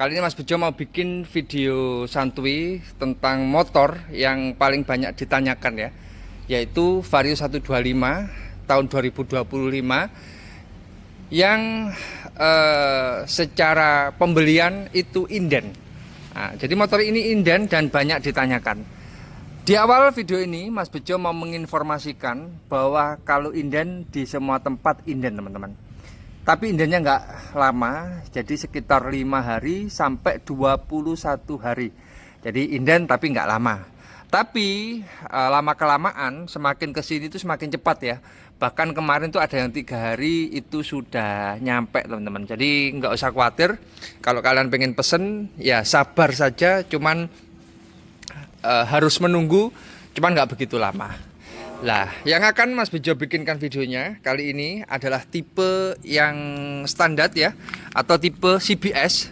Kali ini Mas Bejo mau bikin video santuy tentang motor yang paling banyak ditanyakan ya, yaitu Vario 125 tahun 2025 yang secara pembelian itu inden. Nah, jadi motor ini inden dan banyak ditanyakan. Di awal video ini Mas Bejo mau menginformasikan bahwa kalau inden di semua tempat inden teman-teman. Tapi indennya nggak lama, jadi sekitar 5 hari sampai 21 hari. Jadi inden tapi nggak lama. Tapi lama-kelamaan semakin kesini itu semakin cepat ya. Bahkan kemarin tuh ada yang 3 hari itu sudah nyampe teman-teman. Jadi nggak usah khawatir. Kalau kalian pengen pesen ya sabar saja, cuman harus menunggu, cuman nggak begitu lama. Lah, yang akan Mas Bejo bikinkan videonya kali ini adalah tipe yang standar ya, atau tipe CBS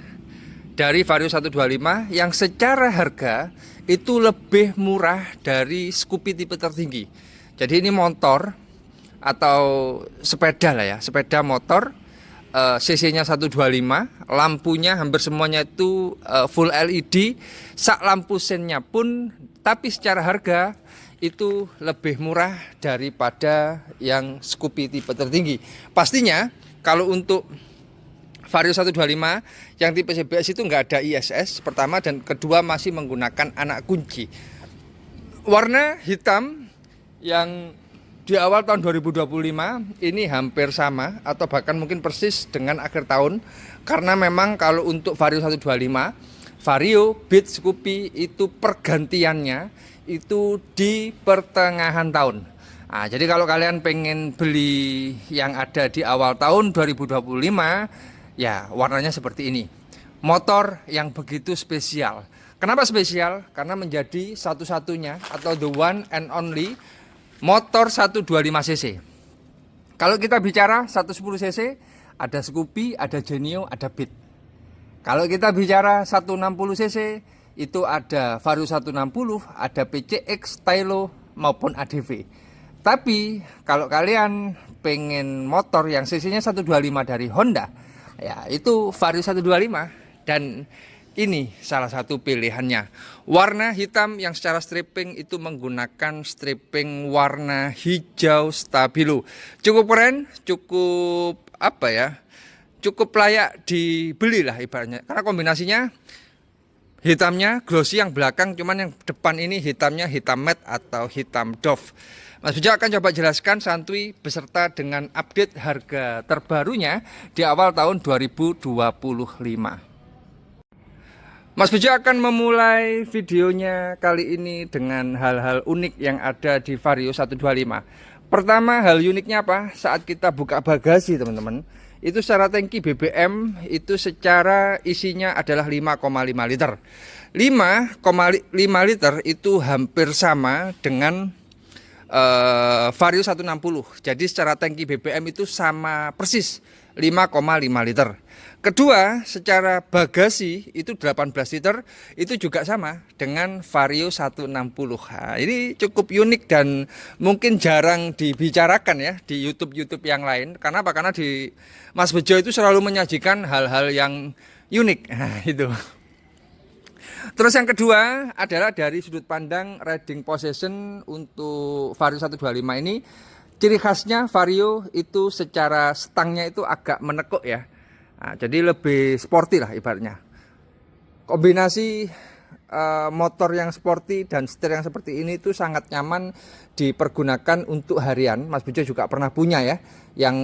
dari Vario 125 yang secara harga itu lebih murah dari Scoopy tipe tertinggi. Jadi ini motor atau sepeda lah ya, sepeda motor CC-nya 125, lampunya hampir semuanya itu full LED, sak lampu sennya pun, tapi secara harga itu lebih murah daripada yang Scoopy tipe tertinggi. Pastinya kalau untuk Vario 125 yang tipe CBS itu nggak ada ISS pertama, dan kedua masih menggunakan anak kunci. Warna hitam yang di awal tahun 2025 ini hampir sama atau bahkan mungkin persis dengan akhir tahun, karena memang kalau untuk Vario 125, Vario, Beat, Scoopy itu pergantiannya itu di pertengahan tahun. Nah, jadi kalau kalian pengen beli yang ada di awal tahun 2025, ya warnanya seperti ini. Motor yang begitu spesial. Kenapa spesial? Karena menjadi satu-satunya atau the one and only motor 125 cc. Kalau kita bicara 110 cc, ada Scoopy, ada Genio, ada Beat. Kalau kita bicara 160 cc, itu ada Vario 160, ada PCX, Tylo maupun ADV. Tapi kalau kalian pengen motor yang cc-nya 125 dari Honda, ya itu Vario 125, dan ini salah satu pilihannya. Warna hitam yang secara stripping itu menggunakan stripping warna hijau stabilo. Cukup keren, cukup apa ya? Cukup layak dibeli lah ibaratnya. Karena kombinasinya hitamnya glossy yang belakang, cuman yang depan ini hitamnya hitam matte atau hitam doff. Mas Bejo akan coba jelaskan santuy beserta dengan update harga terbarunya di awal tahun 2025. Mas Bejo akan memulai videonya kali ini dengan hal-hal unik yang ada di Vario 125. Pertama, hal uniknya apa? Saat kita buka bagasi teman-teman, itu secara tangki BBM itu secara isinya adalah 5,5 liter. 5,5 liter itu hampir sama dengan Vario 160. Jadi secara tangki BBM itu sama persis 5,5 liter. Kedua, secara bagasi itu 18 liter, itu juga sama dengan Vario 160. Nah, ini cukup unik dan mungkin jarang dibicarakan ya di YouTube yang lain. Karena apa? Karena di Mas Bejo itu selalu menyajikan hal-hal yang unik. Nah, itu. Terus yang kedua adalah dari sudut pandang riding possession untuk Vario 125 ini, ciri khasnya Vario itu secara stangnya itu agak menekuk ya. Nah, jadi lebih sporty lah ibaratnya. Kombinasi motor yang sporty dan setir yang seperti ini itu sangat nyaman dipergunakan untuk harian. Mas Bejo juga pernah punya ya, yang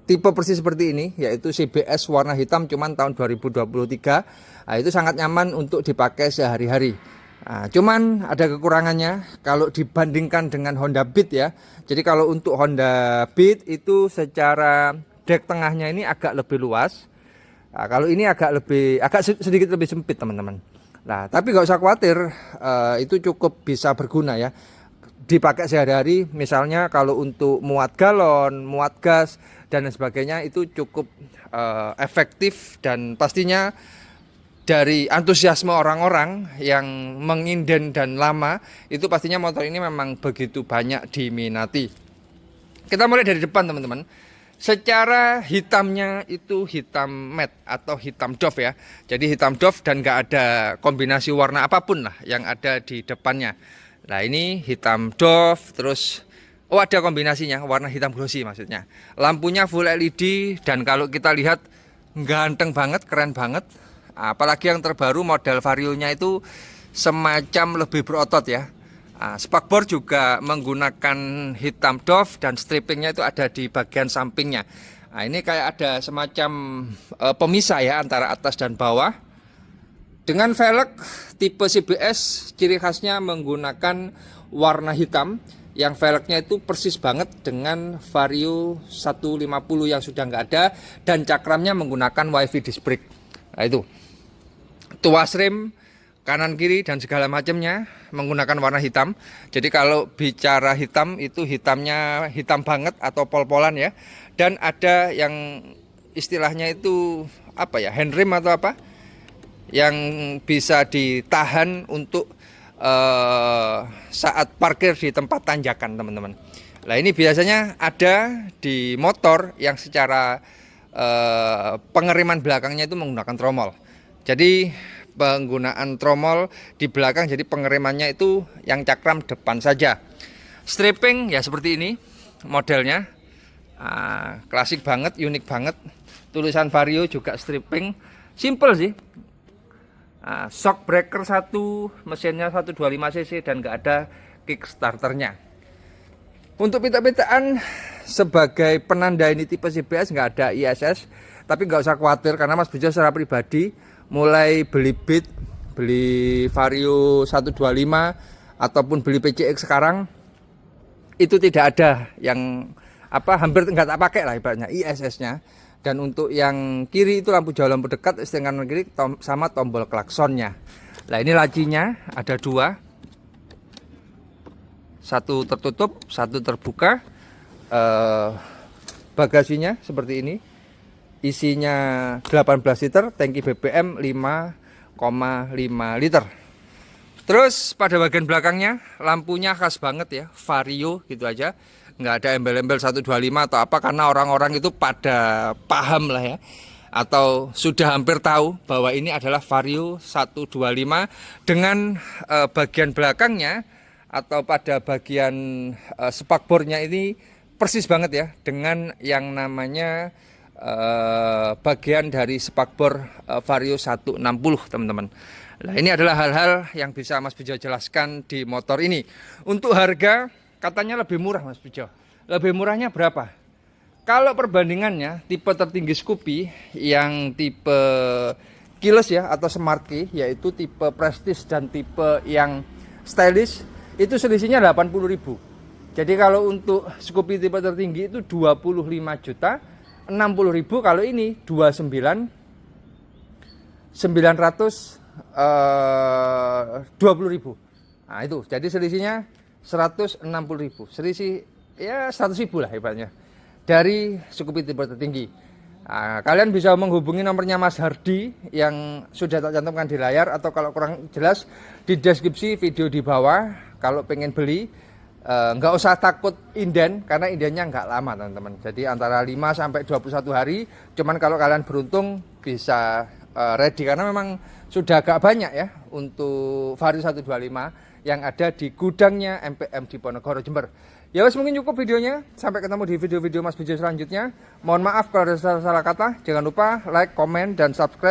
tipe persis seperti ini, yaitu CBS warna hitam cuman tahun 2023. Nah, itu sangat nyaman untuk dipakai sehari-hari. Nah, cuman ada kekurangannya kalau dibandingkan dengan Honda Beat ya. Jadi kalau untuk Honda Beat itu secara dek tengahnya ini agak lebih luas. Nah, kalau ini agak sedikit lebih sempit teman-teman. Nah, tapi nggak usah khawatir, itu cukup bisa berguna ya, dipakai sehari-hari. Misalnya kalau untuk muat galon, muat gas dan sebagainya itu cukup efektif, dan pastinya dari antusiasme orang-orang yang menginden dan lama itu pastinya motor ini memang begitu banyak diminati. Kita mulai dari depan teman-teman. Secara hitamnya itu hitam matte atau hitam doff ya. Jadi hitam doff dan nggak ada kombinasi warna apapun lah yang ada di depannya. Nah ini hitam doff, terus ada kombinasinya warna hitam glossy maksudnya. Lampunya full LED dan kalau kita lihat ganteng banget, keren banget. Apalagi yang terbaru model Vario-nya itu semacam lebih berotot ya. Spakbor juga menggunakan hitam doff dan strippingnya itu ada di bagian sampingnya. Nah, ini kayak ada semacam pemisah ya antara atas dan bawah. Dengan velg tipe CBS, ciri khasnya menggunakan warna hitam yang velgnya itu persis banget dengan Vario 150 yang sudah nggak ada, dan cakramnya menggunakan WiFi disc brake. Nah itu tuas rem kanan kiri dan segala macamnya menggunakan warna hitam. Jadi kalau bicara hitam itu hitamnya hitam banget atau pol-polan ya. Dan ada yang istilahnya itu apa ya, handrem atau apa, yang bisa ditahan untuk saat parkir di tempat tanjakan teman-teman. Nah ini biasanya ada di motor yang secara pengereman belakangnya itu menggunakan tromol. Jadi penggunaan tromol di belakang, jadi pengeremannya itu yang cakram depan saja. Stripping ya seperti ini modelnya, klasik banget, unik banget. Tulisan Vario juga stripping, simple sih. Shock breaker 1, mesinnya 125 cc dan nggak ada kickstarternya. Untuk pita-pitaan sebagai penanda ini tipe CBS nggak ada ISS, tapi nggak usah khawatir karena Mas Bejo secara pribadi mulai beli Beat, beli Vario 125 ataupun beli PCX sekarang itu tidak ada yang hampir nggak tak pakai lah ibaratnya ISS-nya. Dan untuk yang kiri itu lampu jauh, lampu dekat, setengah kiri sama tombol klaksonnya. Nah ini lacinya ada dua, satu tertutup, satu terbuka. Bagasinya seperti ini. Isinya 18 liter, tangki BBM 5,5 liter. Terus pada bagian belakangnya lampunya khas banget ya, Vario gitu aja. Nggak ada embel-embel 125 atau apa, karena orang-orang itu pada paham lah ya, atau sudah hampir tahu bahwa ini adalah Vario 125 dengan bagian belakangnya atau pada bagian spakbornya ini persis banget ya dengan yang namanya bagian dari spakbor Vario 160 teman-teman. Nah ini adalah hal-hal yang bisa Mas Bejo jelaskan di motor ini. Untuk harga katanya lebih murah Mas Bejo. Lebih murahnya berapa? Kalau perbandingannya tipe tertinggi Scoopy yang tipe keyless ya atau smart key, yaitu tipe prestige dan tipe yang stylish, itu selisihnya 80.000. Jadi kalau untuk Scoopy tipe tertinggi itu 25 juta, 60.000, kalau ini 29.920.000. Nah itu jadi selisihnya 160.000, selisih ya 100.000 lah ibaratnya dari Scoopy tipe tertinggi. Nah, kalian bisa menghubungi nomornya Mas Hardi yang sudah tak cantumkan di layar, atau kalau kurang jelas di deskripsi video di bawah. Kalau pengen beli nggak usah takut inden, karena indennya nggak lama teman-teman, jadi antara 5 sampai 21 hari. Cuman kalau kalian beruntung bisa ready, karena memang sudah agak banyak ya untuk Vario 125 yang ada di gudangnya MPM di Ponorogo, Jember. Ya wes, mungkin cukup videonya, sampai ketemu di video-video Mas Bejo selanjutnya. Mohon maaf kalau ada salah kata, jangan lupa like, komen, dan subscribe.